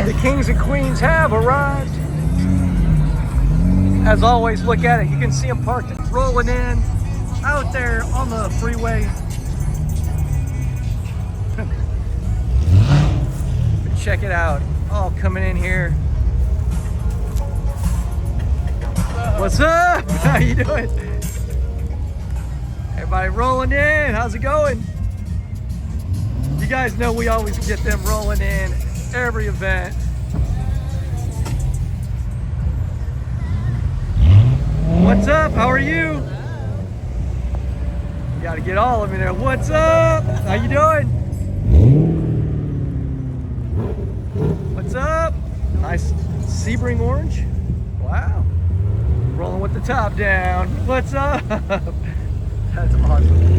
The kings and queens have arrived. As always, look at it. You can see them parked, rolling in out there on the freeway. Check it out. All coming in here. What's up? How you doing? Everybody rolling in. How's it going? You guys know we always get them rolling in every event. What's up? How are you? You gotta get all of them in there. What's up? How you doing? What's up? Nice Sebring orange. Wow. Rolling with the top down. What's up? That's awesome.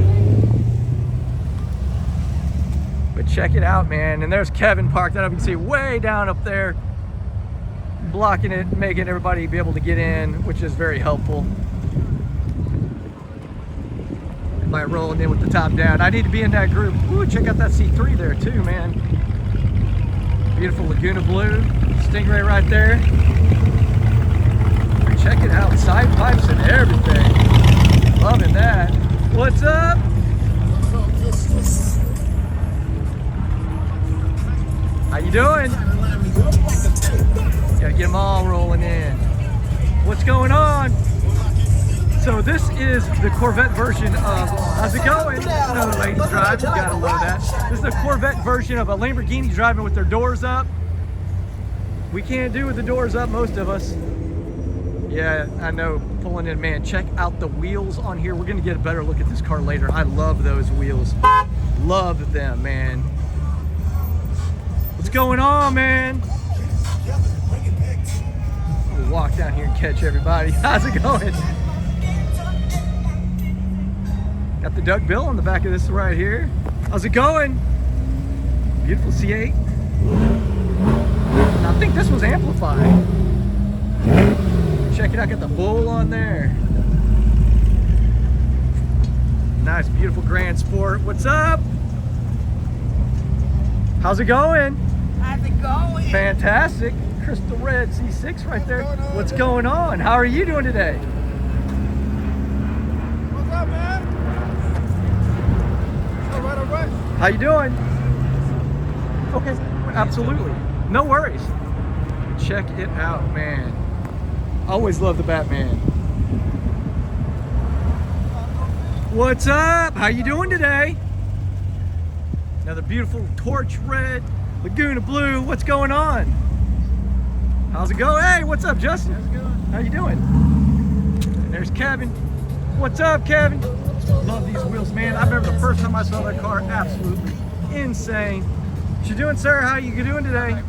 But check it out, man. And there's Kevin parked up. You can see way down up there, blocking it, making everybody be able to get in, which is very helpful. Everybody rolling in with the top down. I need to be in that group. Ooh, check out that C3 there too, man. Beautiful Laguna Blue, Stingray right there. Check it out, side pipes and everything. Loving that. What's up? How you doing? Gotta get them all rolling in. What's going on? So this is the Corvette version of, how's it going? No, ladies drive, you gotta love that. This is the Corvette version of a Lamborghini driving with their doors up. We can't do with the doors up, most of us. Yeah, I know, pulling in, man, check out the wheels on here. We're gonna get a better look at this car later. I love those wheels. Love them, man. What's going on, man? We'll walk down here and catch everybody. How's it going? Got the Duck Bill on the back of this right here. How's it going? Beautiful C8. I think this was amplified. Check it out, got the Bull on there. Nice, beautiful Grand Sport. What's up? How's it going? How's it going? Fantastic. Crystal Red C6 right there. What's going on? How are you doing today? What's up, man? All right, all right. How you doing? Okay, absolutely. No worries. Check it out, man. Always love the Batman. What's up? How you doing today? Another beautiful Torch Red, Laguna Blue. What's going on? How's it going? Hey, what's up, Justin? How's it going? How you doing? And there's Kevin. What's up, Kevin? Love these wheels, man. I remember the first time I saw that car, absolutely insane. What you doing, sir? How you doing today?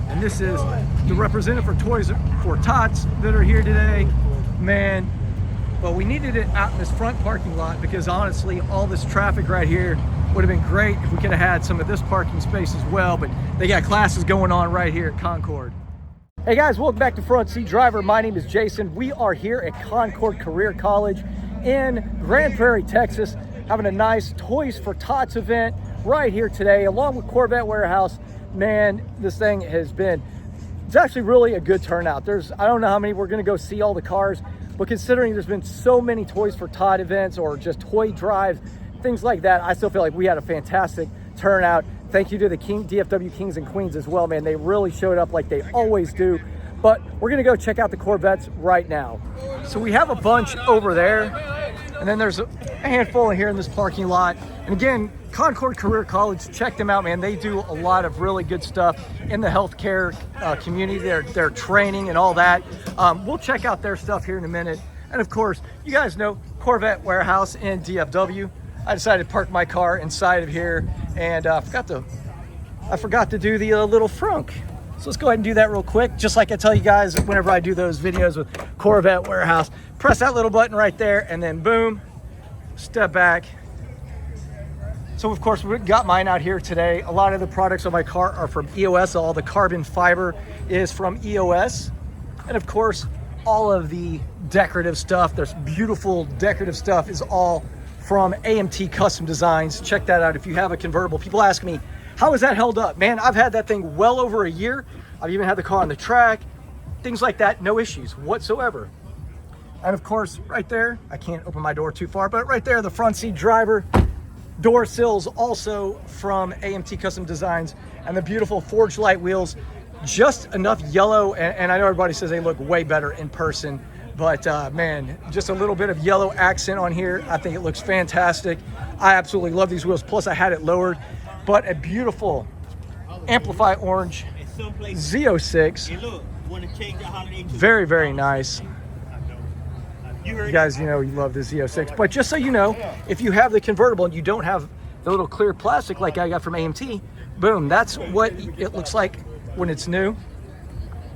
And this is the representative for Toys for Tots that are here today. Man, well, we needed it out in this front parking lot because honestly, all this traffic right here would have been great if we could have had some of this parking space as well, but they got classes going on right here at Concorde. Hey guys, welcome back to Front Seat Driver. My name is Jason. We are here at Concorde Career College in Grand Prairie, Texas, having a nice Toys for Tots event right here today, along with Corvette Warehouse. Man, this thing has been, it's actually really a good turnout. I don't know how many we're gonna go see all the cars, but considering there's been so many Toys for Tot events or just toy drives, things like that, I still feel like we had a fantastic turnout. Thank you to the DFW Kings and Queens as well, man. They really showed up like they always do. But we're gonna go check out the Corvettes right now. So we have a bunch over there, and then there's a handful in here in this parking lot. And again, Concorde Career College, check them out, man. They do a lot of really good stuff in the healthcare community, their training and all that. We'll check out their stuff here in a minute. And of course, you guys know Corvette Warehouse in DFW. I decided to park my car inside of here, and I forgot to do the little frunk. So let's go ahead and do that real quick. Just like I tell you guys whenever I do those videos with Corvette Warehouse, press that little button right there, and then boom, step back. So of course we got mine out here today. A lot of the products on my car are from EOS. All the carbon fiber is from EOS. And of course, all of the decorative stuff, there's beautiful decorative stuff, is all from AMT Custom Designs. Check that out if you have a convertible. People ask me, How has that held up? Man, I've had that thing well over a year. I've even had the car on the track, things like that, no issues whatsoever. And of course, right there, I can't open my door too far, but right there, the front seat driver, door sills also from AMT Custom Designs, and the beautiful forged light wheels, just enough yellow, and I know everybody says they look way better in person, but man, just a little bit of yellow accent on here. I think it looks fantastic. I absolutely love these wheels, plus I had it lowered, but a beautiful Amplify Orange Z06. Very, very nice. You guys, you know you love the Z06, but just so you know, if you have the convertible and you don't have the little clear plastic like I got from AMT, boom, that's what it looks like when it's new.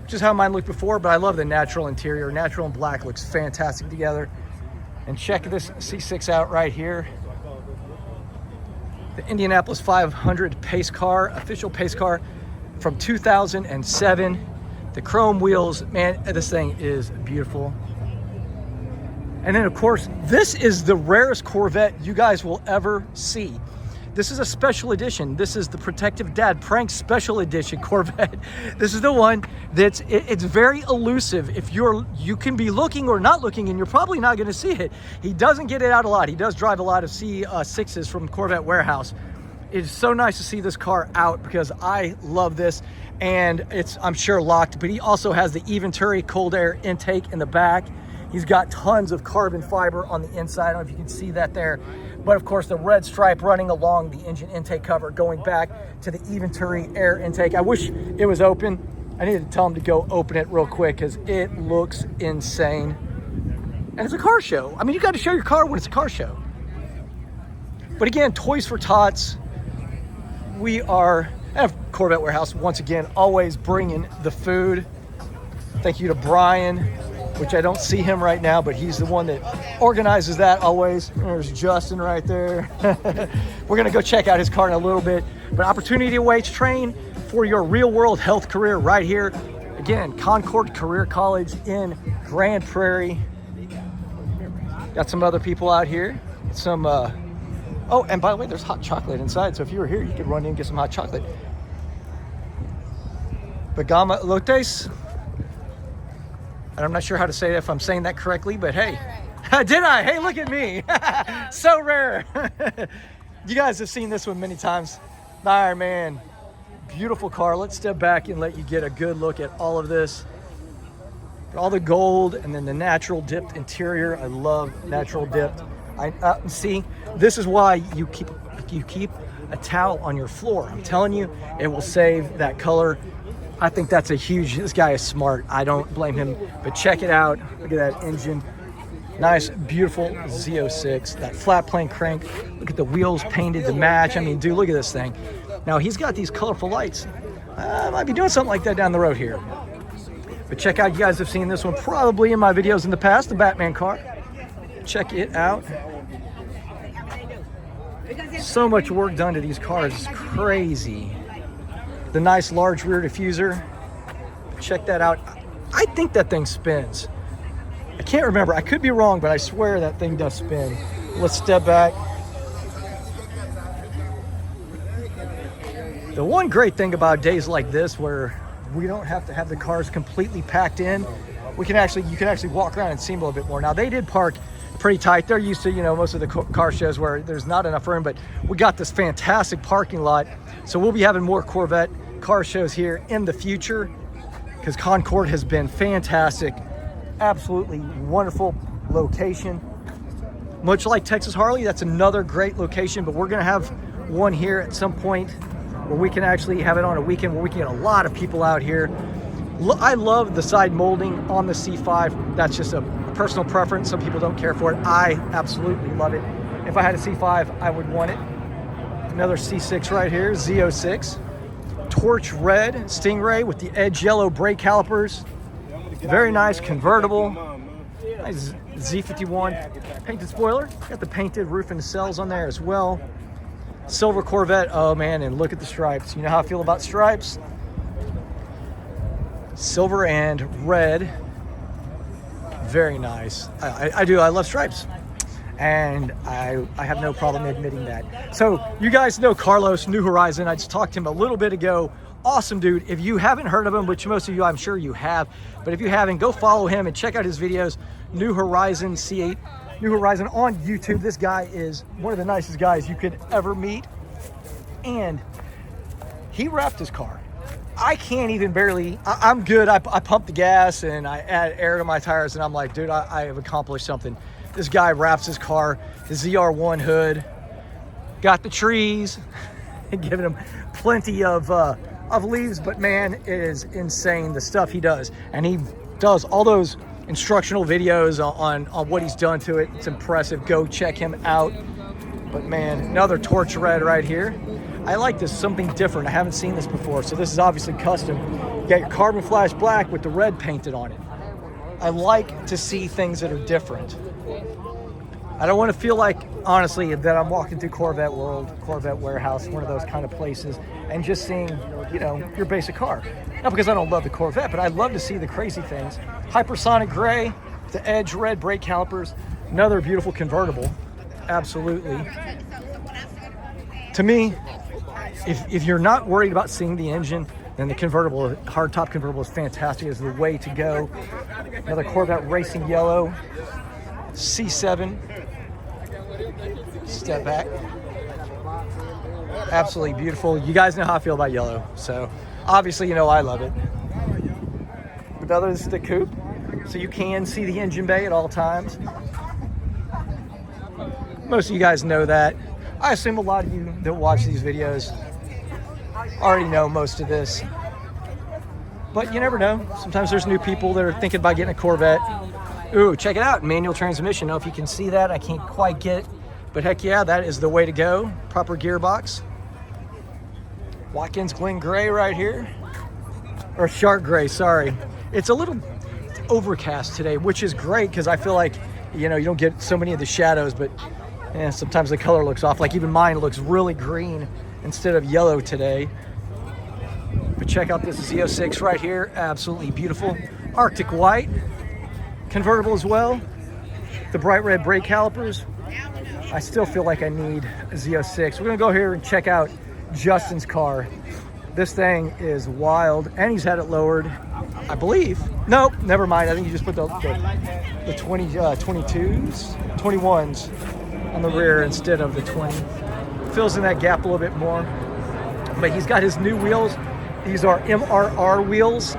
Just how mine looked before, but I love the natural interior. Natural and black looks fantastic together. And check this C6 out right here. The Indianapolis 500 pace car, official pace car from 2007. The chrome wheels, man, this thing is beautiful. And then of course, this is the rarest Corvette you guys will ever see. This is a special edition. This is the Protective Dad Prank Special Edition Corvette. This is the one that's, it's very elusive. If you can be looking or not looking, and you're probably not gonna see it. He doesn't get it out a lot. He does drive a lot of C6s from Corvette Warehouse. It's so nice to see this car out because I love this, and it's, I'm sure, locked, but he also has the Venturi cold air intake in the back. He's got tons of carbon fiber on the inside. I don't know if you can see that there. But of course, the red stripe running along the engine intake cover, going back to the Venturi air intake. I wish it was open. I needed to tell him to go open it real quick because it looks insane. And it's a car show. I mean, you got to show your car when it's a car show. But again, Toys for Tots. We are at Corvette Warehouse, once again, always bringing the food. Thank you to Brian, which I don't see him right now, but he's the one that organizes that always. There's Justin right there. We're gonna go check out his car in a little bit, but opportunity awaits. Train for your real world health career right here. Again, Concorde Career College in Grand Prairie. Got some other people out here. Some, oh, and by the way, there's hot chocolate inside, so if you were here, you could run in and get some hot chocolate. Bagama Lotes. And I'm not sure how to say it, if I'm saying that correctly, but hey, did I? Hey, look at me. So rare. You guys have seen this one many times. All right, man. Beautiful car. Let's step back and let you get a good look at all of this. All the gold and then the natural dipped interior. I love natural dipped. See, this is why you keep a towel on your floor. I'm telling you, it will save that color. I think that's a huge, this guy is smart. I don't blame him, but check it out. Look at that engine. Nice, beautiful Z06, that flat plane crank. Look at the wheels painted to match. I mean, dude, look at this thing. Now he's got these colorful lights. I might be doing something like that down the road here. But check out, you guys have seen this one probably in my videos in the past, the Batman car. Check it out. So much work done to these cars, it's crazy. The nice large rear diffuser. Check that out. I think that thing spins. I can't remember. I could be wrong, but I swear that thing does spin. Let's step back. The one great thing about days like this where we don't have to have the cars completely packed in, you can actually walk around and see them a little bit more. Now they did park pretty tight. They're used to, you know, most of the car shows where there's not enough room, but we got this fantastic parking lot. So we'll be having more Corvette car shows here in the future because Concorde has been fantastic. Absolutely wonderful location. Much like Texas Harley, that's another great location, but we're gonna have one here at some point where we can actually have it on a weekend where we can get a lot of people out here. I love the side molding on the C5. That's just a personal preference. Some people don't care for it. I absolutely love it. If I had a C5, I would want it. Another C6 right here, Z06. Torch red Stingray with the edge yellow brake calipers. Very nice convertible. Nice Z51 painted spoiler. Got the painted roof and cells on there as well. Silver Corvette. Oh man, and look at the stripes. You know how I feel about stripes. Silver and red. Very nice. I do. I love stripes. and I have no problem admitting that. So you guys know Carlos, New Horizon. I just talked to him a little bit ago. Awesome dude. If you haven't heard of him, which most of you I'm sure you have, but if you haven't, go follow him and check out his videos. New Horizon C8, New Horizon on YouTube. This guy is one of the nicest guys you could ever meet. And he wrapped his car. I can't even barely, I'm good. I pump the gas and I add air to my tires and I'm like, dude, I have accomplished something. This guy wraps his car, the ZR1 hood, got the trees, and giving him plenty of leaves, but man, it is insane the stuff he does. And he does all those instructional videos on what he's done to it. It's impressive. Go check him out. But man, another torch red right here. I like this, something different. I haven't seen this before, so this is obviously custom. You got your carbon flash black with the red painted on it. I like to see things that are different. I don't want to feel like, honestly, that I'm walking through Corvette World, Corvette Warehouse, one of those kind of places, and just seeing, you know, your basic car. Not because I don't love the Corvette, but I love to see the crazy things. Hypersonic gray, the edge red brake calipers, another beautiful convertible. Absolutely. To me, if you're not worried about seeing the engine, then the convertible, hardtop convertible is fantastic. It's the way to go. Another Corvette racing yellow, C7. Step back. Absolutely beautiful. You guys know how I feel about yellow, so obviously you know I love it. Another is the coupe, so you can see the engine bay at all times. Most of you guys know that. I assume a lot of you that watch these videos already know most of this, but you never know. Sometimes there's new people that are thinking about getting a Corvette. Ooh, check it out, manual transmission. I don't know if you can see that. I can't quite get it, but heck yeah, that is the way to go. Proper gearbox. Watkins Glen gray right here, or shark gray, sorry. It's a little overcast today, which is great because I feel like, you know, you don't get so many of the shadows, but sometimes the color looks off. Like even mine looks really green instead of yellow today. But check out this Z06 right here, absolutely beautiful. Arctic white, convertible as well. The bright red brake calipers. I still feel like I need a Z06. We're gonna go here and check out Justin's car. This thing is wild, and he's had it lowered, I believe. Nope, never mind. I think you just put the 22s, 21s on the rear instead of the 20. Fills in that gap a little bit more. But he's got his new wheels. These are MRR wheels,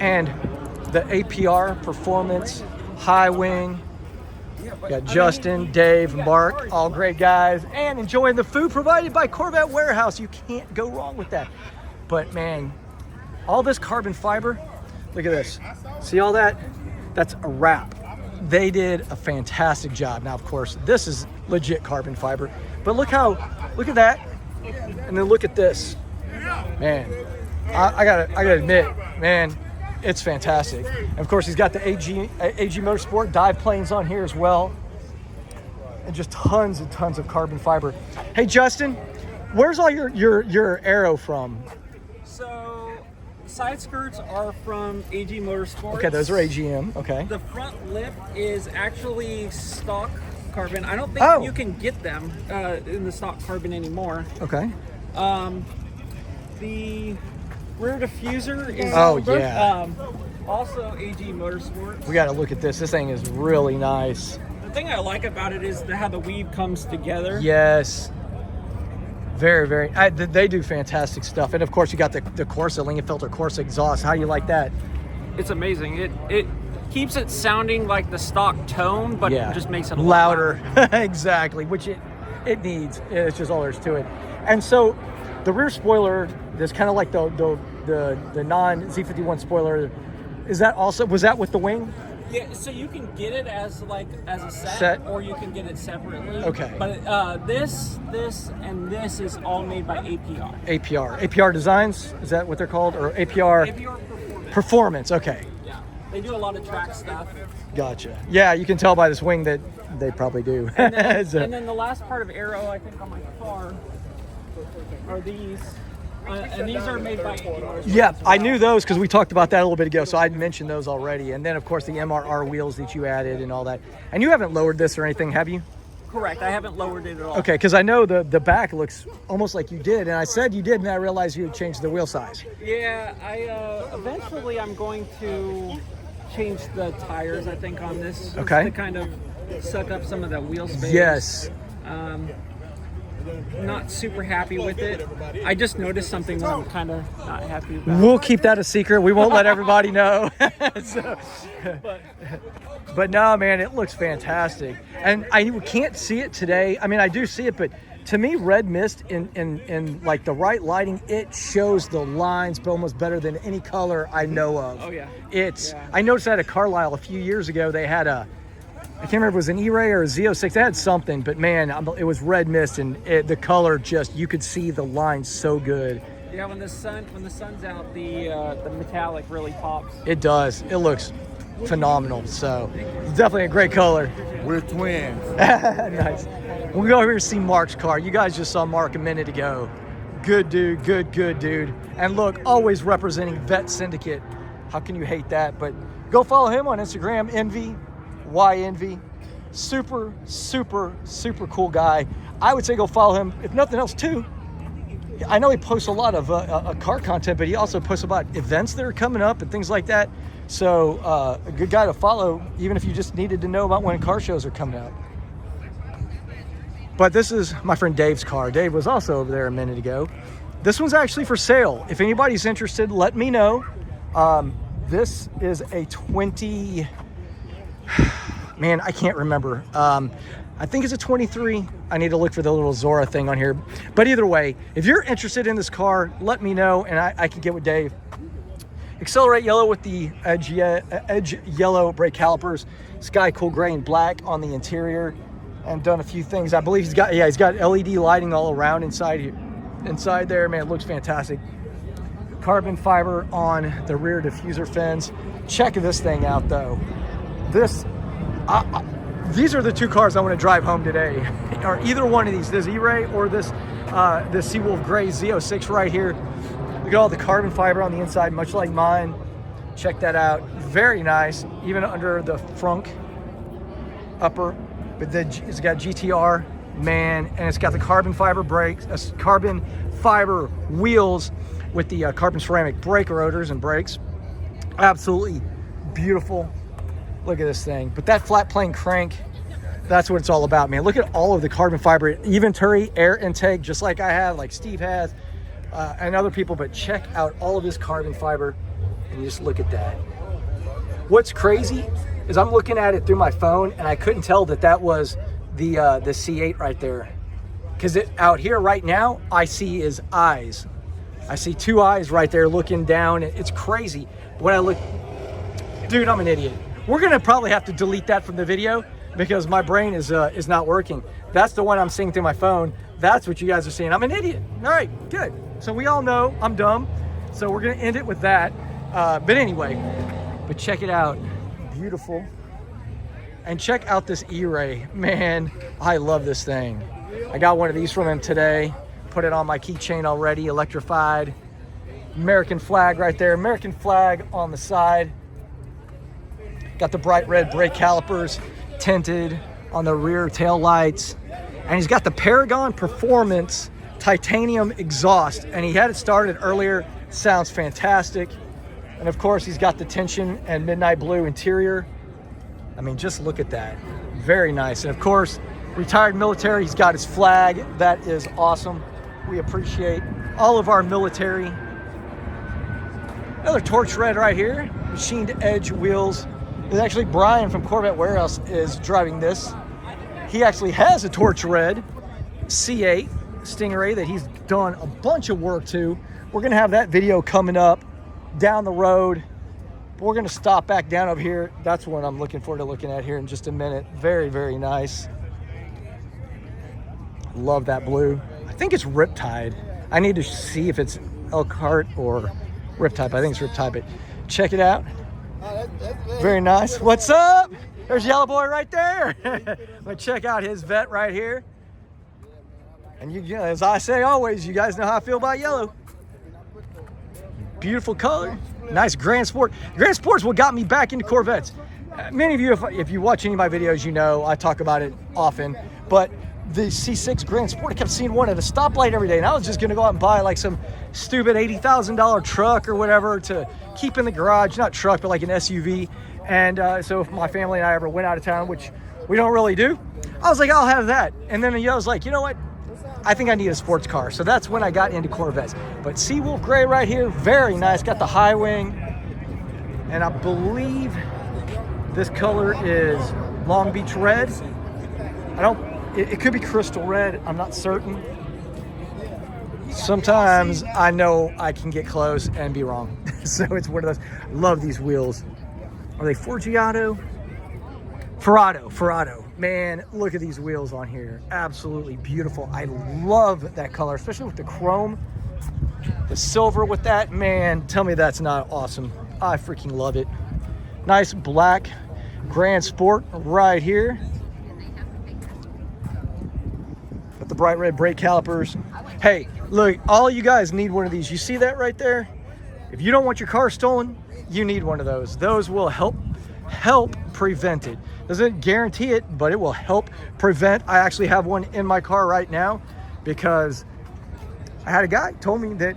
and the APR Performance High Wing. Got Justin, Dave, Mark, all great guys, and enjoying the food provided by Corvette Warehouse. You can't go wrong with that. But man, all this carbon fiber, look at this. See all that? That's a wrap. They did a fantastic job. Now, of course, this is legit carbon fiber, but look at that, and then look at this. Man, I gotta admit, man, it's fantastic. And of course, he's got the AG Motorsport dive planes on here as well, and just tons and tons of carbon fiber. Hey, Justin, where's all your aero from? So, side skirts are from AG Motorsport. Okay, those are AGM. Okay. The front lip is actually stock carbon. I don't think you can get them in the stock carbon anymore. Okay. The rear diffuser is also AG Motorsports. We got to look at this. This thing is really nice. The thing I like about it is how the weave comes together. Yes. Very, very. They do fantastic stuff. And of course, you got the Corsa, Lingenfelter Corsa exhaust. How do you like that? It's amazing. It keeps it sounding like the stock tone, but it just makes it a louder. Exactly, which it needs. It's just all there's to it. And so the rear spoiler, there's kind of like the non Z51 spoiler. Was that with the wing? Yeah, so you can get it as a set, or you can get it separately. Okay. But this, and this is all made by APR. APR Designs, is that what they're called? Or APR Performance, okay. Yeah, they do a lot of track stuff. Gotcha. Yeah, you can tell by this wing that they probably do. And then the last part of aero, I think, on my car are these. And these are made by dealers. Yeah, I knew those because we talked about that a little bit ago, so I'd mentioned those already. And then, of course, the MRR wheels that you added and all that. And you haven't lowered this or anything, have you? Correct. I haven't lowered it at all. Okay, because I know the back looks almost like you did, and I said you did, and I realized you had changed the wheel size. Yeah, eventually I'm going to change the tires, I think, on this. Okay. To kind of suck up some of the wheel space. Yes. Not super happy with it. I just noticed something that I'm kind of not happy about. We'll keep that a secret. We won't let everybody know. But no, man, it looks fantastic. And I can't see it today. I mean, I do see it, but to me, red mist in like the right lighting, it shows the lines almost better than any color I know of. Oh, yeah. I noticed that at Carlisle a few years ago, they had I can't remember if it was an E-Ray or a Z06. They had something, but man, it was red mist, and the color just, you could see the lines so good. Yeah, when the sun's out, the metallic really pops. It does. It looks phenomenal. So it's definitely a great color. We're twins. Nice. We'll go over here and see Mark's car. You guys just saw Mark a minute ago. Good dude, good dude. And look, always representing Vette Syndicate. How can you hate that? But go follow him on Instagram, Envy. Super cool guy. I would say go follow him, if nothing else too. I know he posts a lot of car content, but he also posts about events that are coming up and things like that. So a good guy to follow, even if you just needed to know about when car shows are coming up. But this is my friend Dave's car. Dave was also over there a minute ago. This one's actually for sale. If anybody's interested, let me know. This is a 20... Man, I can't remember. I think it's a 23. I need to look for the little Zora thing on here. But either way, if you're interested in this car, let me know and I can get with Dave. Accelerate yellow with the edge yellow brake calipers. Sky cool gray and black on the interior. And done a few things. I believe he's got LED lighting all around inside here. Inside there, man, it looks fantastic. Carbon fiber on the rear diffuser fins. Check this thing out though. These are the two cars I want to drive home today, or either one of these, this E-Ray or this Seawolf Gray Z06 right here. Look at all the carbon fiber on the inside, much like mine. Check that out. Very nice, even under the frunk upper. But it's got GTR, man, and it's got the carbon fiber brakes, carbon fiber wheels with the carbon ceramic brake rotors and brakes. Absolutely beautiful. Look at this thing. But that flat plane crank, that's what it's all about, man. Look at all of the carbon fiber, even Turi air intake, just like I have, like Steve has, and other people. But check out all of this carbon fiber, and just look at that. What's crazy is I'm looking at it through my phone, and I couldn't tell that was the C8 right there, because out here right now, I see his eyes. I see two eyes right there looking down. It's crazy. When I look, dude, I'm an idiot. We're gonna probably have to delete that from the video because my brain is not working. That's the one I'm seeing through my phone. That's what you guys are seeing. I'm an idiot. All right, good. So we all know I'm dumb. So we're gonna end it with that. But anyway, but check it out. Beautiful. And check out this E-Ray. Man, I love this thing. I got one of these from him today. Put it on my keychain already, electrified. American flag right there. American flag on the side. Got the bright red brake calipers tinted on the rear tail lights. And he's got the Paragon Performance titanium exhaust. And he had it started earlier. Sounds fantastic. And of course, he's got the tension and midnight blue interior. I mean, just look at that. Very nice. And of course, retired military. He's got his flag. That is awesome. We appreciate all of our military. Another torch red right here. Machined edge wheels. It's actually Brian from Corvette Warehouse is driving this. He actually has a torch red C8 Stingray that he's done a bunch of work to. We're gonna have that video coming up down the road. But we're gonna stop back down over here. That's what I'm looking forward to looking at here in just a minute. Very, very nice. Love that blue. I think it's Riptide. I need to see if it's Elkhart or Riptide. I think it's Riptide, but check it out. Very nice. What's up? There's Yellow Boy right there. But check out his Vette right here. And you, as I say always, you guys know how I feel about yellow. Beautiful color. Nice Grand Sport. Grand Sport's what got me back into Corvettes. Many of you, if you watch any of my videos, you know I talk about it often. But the C6 Grand Sport, I kept seeing one at a stoplight every day, and I was just going to go out and buy like some stupid $80,000 truck or whatever to keep in the garage. Not truck, but like an SUV. And so if my family and I ever went out of town, which we don't really do, I was like, I'll have that. And then I was like, you know what? I think I need a sports car. So that's when I got into Corvettes. But Seawolf Gray right here, very nice. Got the high wing. And I believe this color is Long Beach Red. It could be Crystal Red. I'm not certain. Sometimes I know I can get close and be wrong. So it's one of those. Love these wheels. Are they Forgiato? Ferrado. Man, look at these wheels on here. Absolutely beautiful. I love that color, especially with the chrome. The silver with that, man, tell me that's not awesome. I freaking love it. Nice black Grand Sport right here. With the bright red brake calipers. Hey, look, all you guys need one of these. You see that right there? If you don't want your car stolen, you need one of those. Those will help prevent it. Doesn't guarantee it, but it will help prevent. I actually have one in my car right now because I had a guy told me that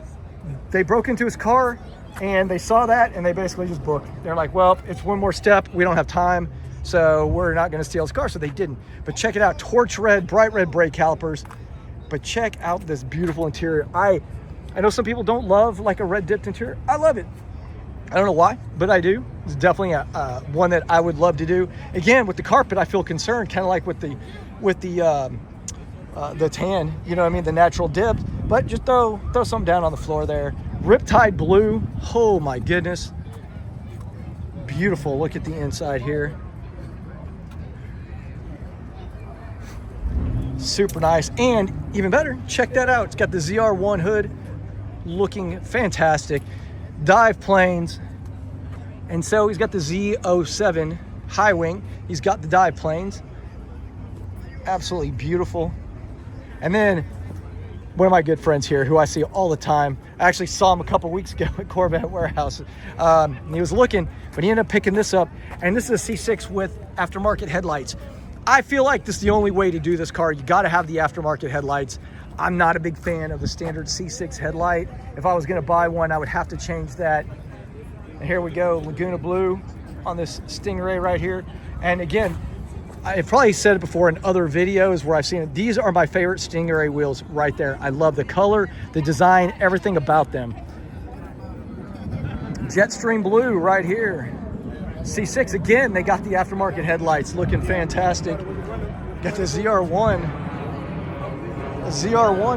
they broke into his car and they saw that and they basically just booked. They're like, well, it's one more step. We don't have time, so we're not going to steal his car. So they didn't. But check it out. Torch red, bright red brake calipers. But check out this beautiful interior. I know some people don't love like a red dipped interior. I love it. I don't know why, but I do. It's definitely one that I would love to do. Again, with the carpet, I feel concerned, kind of like with the tan. You know what I mean? The natural dip. But just throw something down on the floor there. Riptide blue. Oh my goodness. Beautiful. Look at the inside here. Super nice. And even better, check that out. It's got the ZR1 hood. Looking fantastic. Dive planes, and so he's got the Z07 high wing. He's got the dive planes. Absolutely beautiful. And then one of my good friends here who I see all the time, I actually saw him a couple weeks ago at Corvette Warehouse. He was looking, but he ended up picking this up, and this is a C6 with aftermarket headlights. I feel like this is the only way to do this car. You got to have the aftermarket headlights. I'm not a big fan of the standard C6 headlight. If I was going to buy one, I would have to change that. And here we go, Laguna Blue on this Stingray right here. And again, I've probably said it before in other videos where I've seen it. These are my favorite Stingray wheels right there. I love the color, the design, everything about them. Jetstream Blue right here. C6, again, they got the aftermarket headlights looking fantastic. Got the ZR1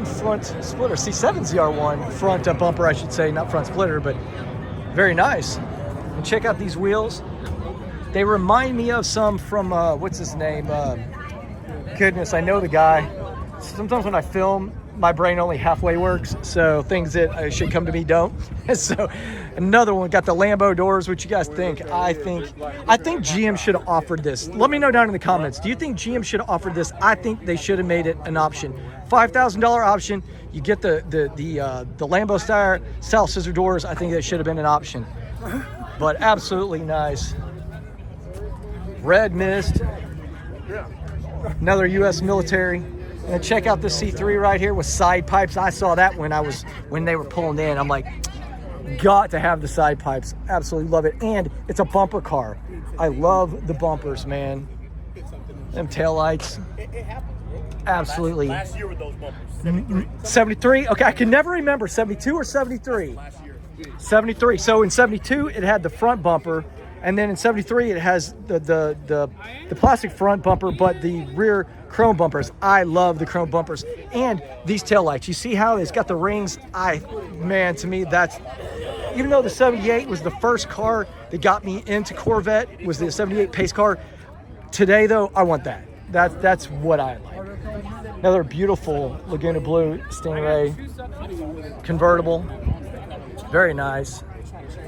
front splitter, C7 ZR1 front bumper, I should say, not front splitter, but very nice. And check out these wheels. They remind me of some from, what's his name? Goodness, I know the guy. Sometimes when I film, my brain only halfway works, so things that should come to me don't. So another one, got the Lambo doors. What you guys think? I think GM should have offered this. Let me know down in the comments. Do you think GM should have offered this? I think they should have made it an option. $5,000 option. You get the Lambo style scissor doors. I think that should have been an option. But absolutely nice. Red Mist. Another U.S. military. And check out this C3 right here with side pipes. I saw that when they were pulling in. I'm like, got to have the side pipes. Absolutely love it. And it's a bumper car. I love the bumpers, man. Them taillights. Absolutely. Last year with those bumpers. 73. 73? Okay, I can never remember. 72 or 73? Last year. 73. So in 72, it had the front bumper. And then in 73, it has the plastic front bumper, but the rear chrome bumpers. I love the chrome bumpers. And these taillights. You see how it's got the rings? Man, to me, that's... Even though the 78 was the first car that got me into Corvette, was the 78 pace car, today, though, I want that. That's what I like. Another beautiful Laguna Blue Stingray convertible. Very nice.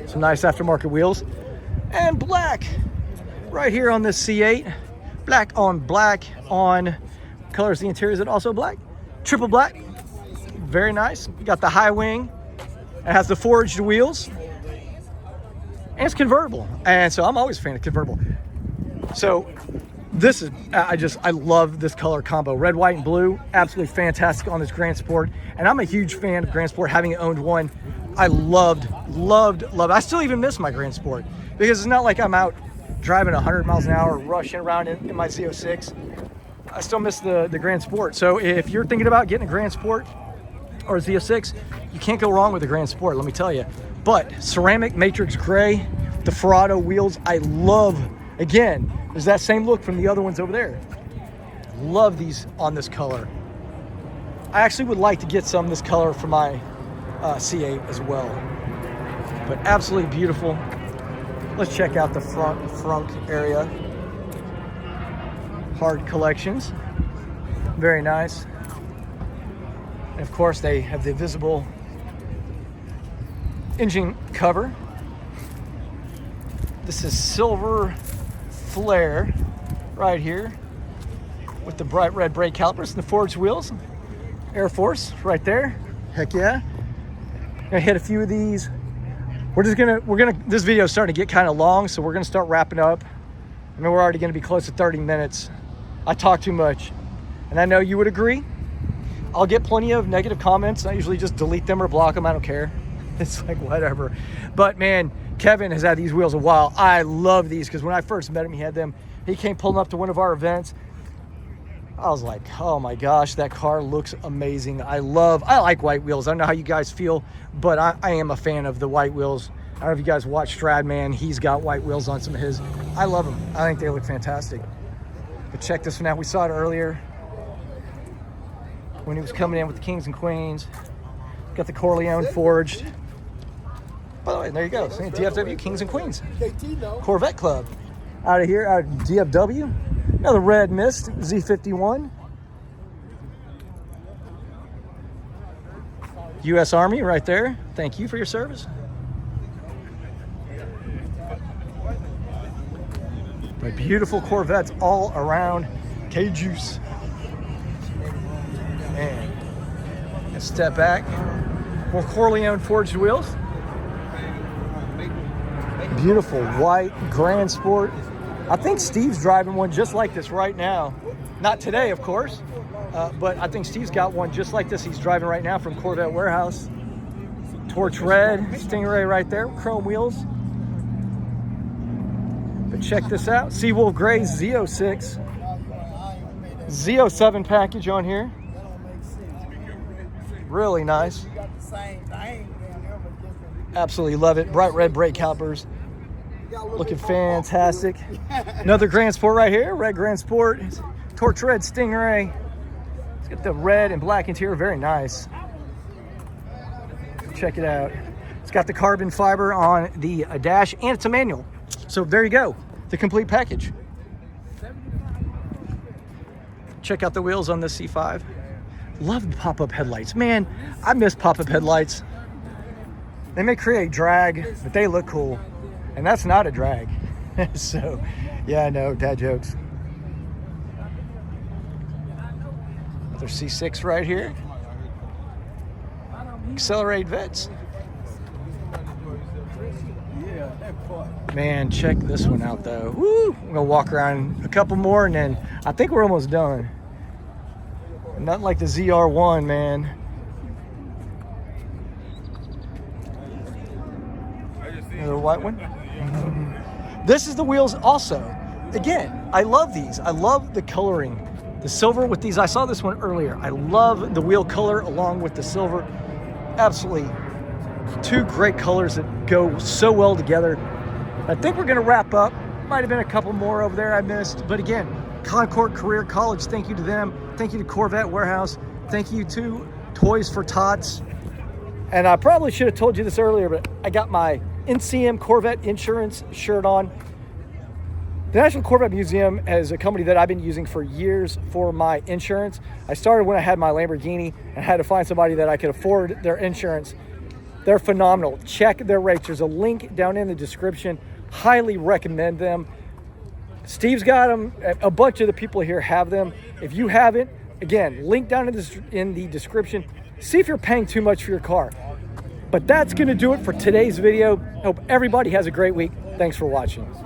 Some nice aftermarket wheels. And black right here on this C8. Black on colors the interior. Is it also black? Triple black. Very nice. Got the high wing. It has the forged wheels. And it's convertible. And so I'm always a fan of convertible. So this is, I love this color combo. Red, white, and blue. Absolutely fantastic on this Grand Sport. And I'm a huge fan of Grand Sport, having owned one. I loved. I still even miss my Grand Sport because it's not like I'm out driving 100 miles an hour, rushing around in my Z06. I still miss the Grand Sport. So if you're thinking about getting a Grand Sport or a Z06, you can't go wrong with the Grand Sport, let me tell you. But ceramic matrix gray, the Ferrado wheels, I love. Again, there's that same look from the other ones over there. Love these on this color. I actually would like to get some of this color for my C8 as well. But absolutely beautiful. Let's check out the front area. Hard collections. Very nice. And of course, they have the visible engine cover. This is silver flare right here with the bright red brake calipers and the forged wheels. Air Force right there. Heck yeah. Gonna hit a few of these. This video is starting to get kind of long, so we're gonna start wrapping up. I mean, we're already gonna be close to 30 minutes. I talk too much, and I know you would agree. I'll get plenty of negative comments. I usually just delete them or block them. I don't care. It's like whatever. But man, Kevin has had these wheels a while. I love these because when I first met him, he had them. He came pulling up to one of our events. I was like, oh my gosh, that car looks amazing. I like white wheels. I don't know how you guys feel, but I am a fan of the white wheels. I don't know if you guys watch Stradman. He's got white wheels on some of his. I love them. I think they look fantastic. But check this one out. We saw it earlier when he was coming in with the Kings and Queens. Got the Corleone forged. By the way, there you go. See, DFW Kings and Queens. Corvette Club. Out of here, out of DFW. Another red mist, Z51. U.S. Army right there. Thank you for your service. But beautiful Corvettes all around. K-Juice. Man. And step back. More Corleone forged wheels. Beautiful white Grand Sport. I think Steve's driving one just like this right now. Not today, of course, but I think Steve's got one just like this he's driving right now from Corvette Warehouse. Torch red, Stingray right there, chrome wheels. But check this out, Seawolf Gray Z06. Z07 package on here. Really nice. Absolutely love it. Bright red brake calipers. Looking fantastic. Another Grand Sport right here. Red Grand Sport. Torch red Stingray. It's got the red and black interior. Very nice. Check it out. It's got the carbon fiber on the dash and it's a manual. So there you go. The complete package. Check out the wheels on this C5. Love the pop-up headlights. Man, I miss pop-up headlights. They may create drag, but they look cool. And that's not a drag. So, yeah, I know, dad jokes. Another C6 right here. Accelerate Vettes. Man, check this one out, though. Woo! I'm gonna walk around a couple more, and then I think we're almost done. Not like the ZR1, man. Another white one. This is the wheels also. Again, I love these. I love the coloring. The silver with these. I saw this one earlier. I love the wheel color along with the silver. Absolutely two great colors that go so well together. I think we're going to wrap up. Might have been a couple more over there I missed. But again, Concorde Career College, thank you to them. Thank you to Corvette Warehouse. Thank you to Toys for Tots. And I probably should have told you this earlier, but I got my NCM Corvette Insurance shirt on. The National Corvette Museum is a company that I've been using for years for my insurance. I started when I had my Lamborghini and had to find somebody that I could afford their insurance. They're phenomenal. Check their rates. There's a link down in the description. Highly recommend them. Steve's got them. A bunch of the people here have them. If you haven't, again, link down in the description. See if you're paying too much for your car. But that's going to do it for today's video. Hope everybody has a great week. Thanks for watching.